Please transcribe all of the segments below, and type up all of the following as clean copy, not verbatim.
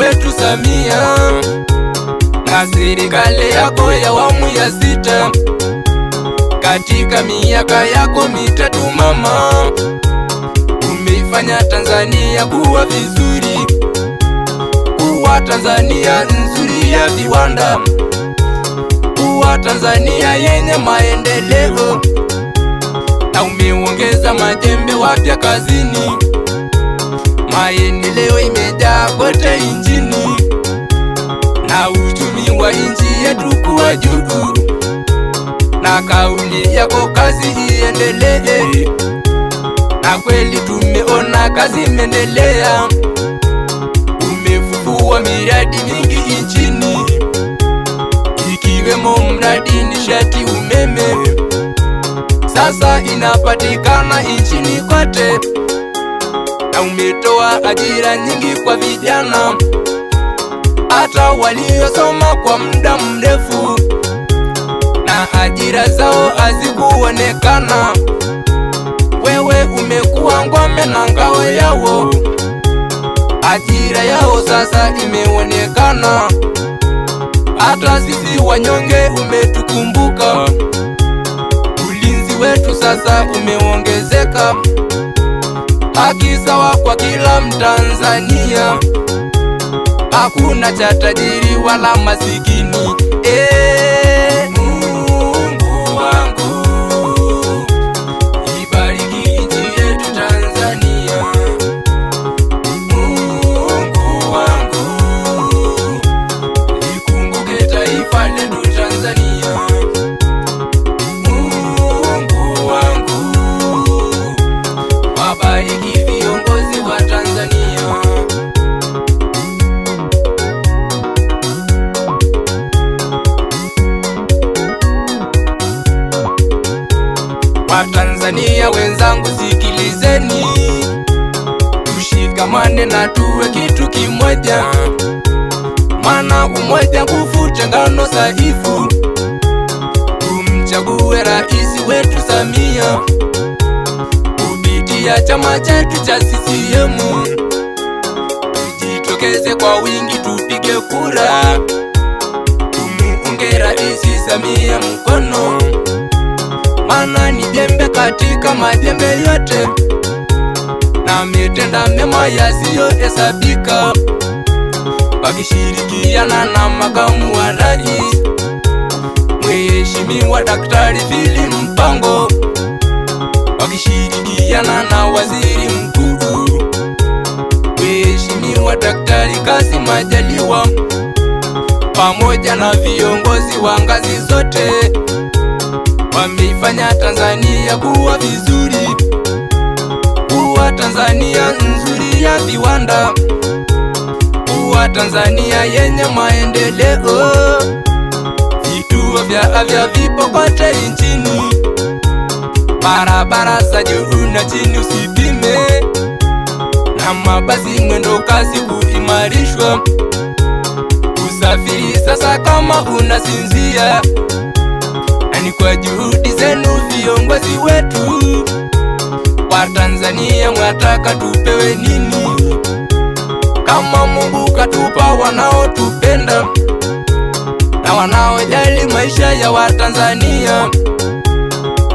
wetu Samia na serikali yako ya awamu ya 6. Katika miaka yako mitatu mama, umeifanya Tanzania kuwa vizuri, kuwa Tanzania nzuri ya viwanda, kuwa Tanzania yenye maendeleo, na umeongeza majembe wapya kazini. Maendeleo imejaa kote nchini, na uchumi wa nchi yetu kuwa juu, na kauli yako kazi iendelee. Na kweli tumeona kazi imeendelea, umefufua miradi mingi nchini, ikiwemo mradi nishati umeme, sasa inapatikana nchini kote. Na umetoa ajira nyingi kwa vijana, hata waliosoma kwa muda mrefu, na ajira zao hazikuonekana. Wewe umekuwa ngome na ngao yao, ajira yao sasa imeonekana. Hata sisi wanyonge umetukumbuka, ulinzi wetu sasa umeongezeka. Haki sawa kwa kila Mtanzania, hakuna cha tajiri wala masikini. Mungu wangu, ibariki nchi yetu Tanzania. Mungu wangu, ikumbuke taifa letu Tanzania. Mungu wangu, wabariki viongozi wa Tanzania. Watanzania wenzangu sikilizeni, tushikamane na tuwe kitu kimoja, maana umoja nguvu, tengano dhaifu. Tumchague rais wetu Samia kupitia chama chetu cha CCM. Tujitokeze kwa wingi tupige kura, tumuunge rais Samia mkono, maana ni jembe katika majembe yote, na ametenda mema yasiyohesabika. Wakishirikiana na makamu wa rais Mheshimiwa Daktari Philip Mpango, wakishirikiana na waziri mkuu Mheshimiwa Daktari Kassim Majaliwa, pamoja na viongozi wa ngazi zote, wameifanya Tanzania kuwa vizuri, kuwa Tanzania nzuri ya viwanda, kuwa Tanzania yenye maendeleo. Vituo vya afya vipo kote nchini, barabara za juu na chini usipime, na mabasi mwendo kasi kuimarishwa. Usafiri sasa kama unasinzia, ni kwa juhudi zenu viongozi wetu. Watanzania mwataka tupewe nini kama Mungu katupa wanaotupenda na wanaojali maisha ya Watanzania?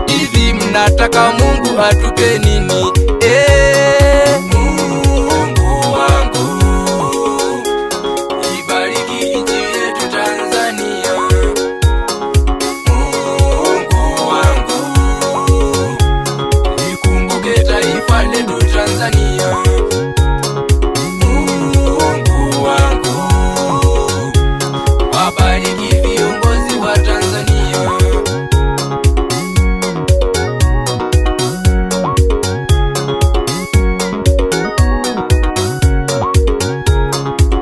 Hivi mnataka Mungu atupe nini? Mungu wangu, ibariki nchi yetu Tanzania. Mungu wangu, ikumbuke taifa letu Tanzania. Mungu wangu, wabariki viongozi wa Tanzania.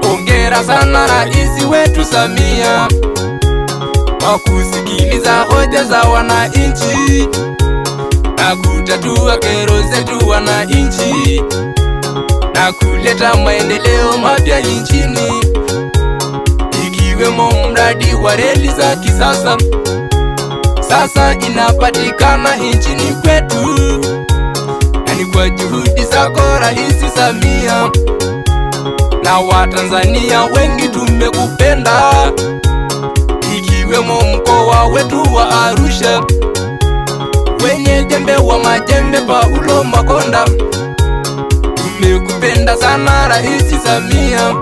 Hongera sana rais wetu Samia kwa kusikiliza hoja za wananchi na kutatua kero zetu wananchi, na kuleta maendeleo mapya nchini, ikiwemo mradi wa reli za kisasa sasa inapatikana nchini kwetu, na ni kwa juhudi zako Rais Samia. na Watanzania wengi tumekupenda, ikiwemo mkoa wetu wa Arusha, wenye jembe wa majembe Paulo Makonda. Tumekupenda sana Rais Samia,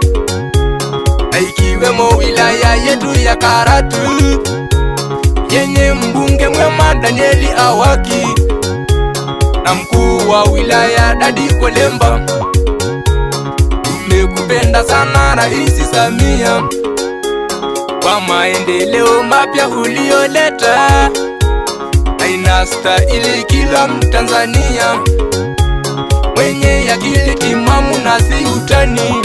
ikiwemo wilaya yetu ya Karatu, yenye mbunge mwema Danieli Awaki, na mkuu wa wilaya Dadi Kolemba. Tumekupenda sana Rais Samia, kwa maendeleo mapya ulioleta, inastahili kila Mtanzania mwenye akili timamu na si utani.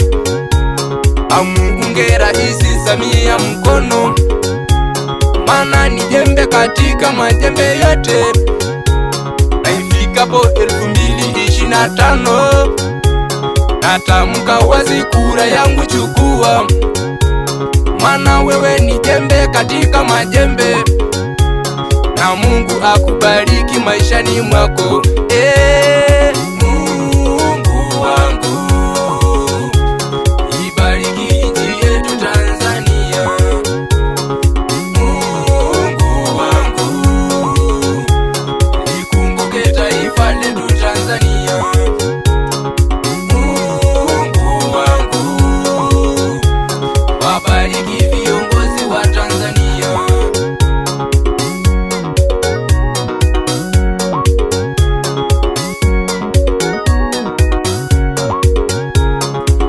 Amuunge Rais Samia mkono, maana ni jembe katika majembe yote. Na ifikapo 2025 natamka wazi, kura yangu chukua, maana wewe ni jembe katika majembe. Na Mungu akubariki maishani mwako. Mungu wangu, ibariki nchi yetu Tanzania. Mungu wangu, ikumbuke taifa letu Tanzania. Mungu wangu, wabariki viongozi wa Tanzania.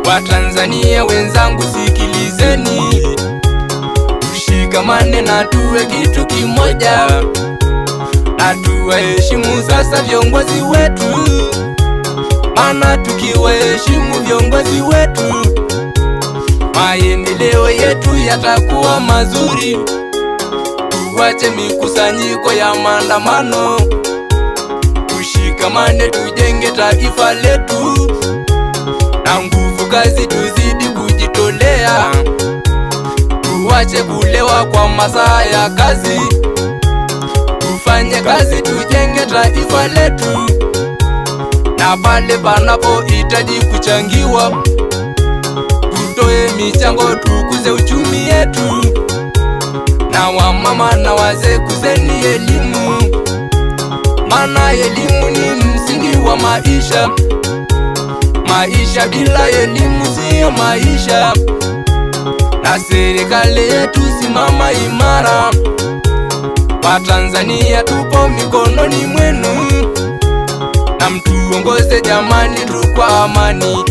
Watanzania wenzangu, sikilizeni, tushikamane na tuwe kitu kimoja, na tuwaheshimu sasa viongozi wetu, maana tukiwaheshimu viongozi wetu, maendeleo yetu yatakuwa mazuri. Tuwache mikusanyiko ya maandamano, tushikamane tujenge taifa letu, na nguvu kazi tuzidi kujitolea. Tuwache kulewa kwa masaa ya kazi, tufanye kazi tujenge taifa letu, na pale panapohitaji kuchangiwa, tutoe michango tukuze uchumi yetu. Na wamama na wazee, kuzeni elimu, maana elimu ni msingi wa maisha. Maisha bila elimu siyo maisha. Na serikali yetu simama imara, Watanzania tupo mikononi mwenu, na mtuongoze jamani tu kwa amani.